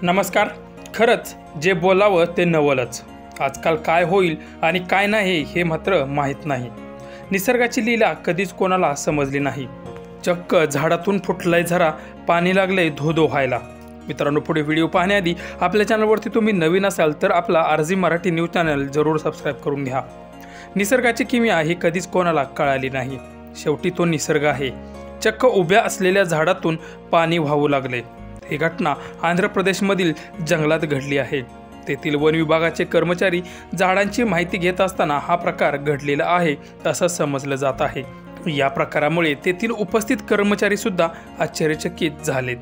नमस्कार. खरंच जे बोलावं ते नवलच. आजकाल काय होईल आणि काय नाही हे मात्र माहीत नाही. निसर्गाची लीला कधीच कोणाला समजली नाही. चक्क झाडातून फुटलाय झरा, पाणी लागलंय धो व्हायला. मित्रांनो, पुढे व्हिडिओ पाहण्याआधी आपल्या चॅनलवरती तुम्ही नवीन असाल तर आपला आरजी मराठी न्यूज चॅनल जरूर सबस्क्राईब करून घ्या. निसर्गाची किमया ही कधीच कोणाला कळाली नाही. शेवटी तो निसर्ग आहे. चक्क उभ्या असलेल्या झाडातून पाणी वाहू लागले. ही घटना आंध्र प्रदेशमधील जंगलात घडली आहे. तेथील वन विभागाचे कर्मचारी झाडांची माहिती घेत असताना हा प्रकार घडलेला आहे असं समजलं जात आहे. या प्रकारामुळे तेथील उपस्थित कर्मचारी सुद्धा आश्चर्यचकित झालेत.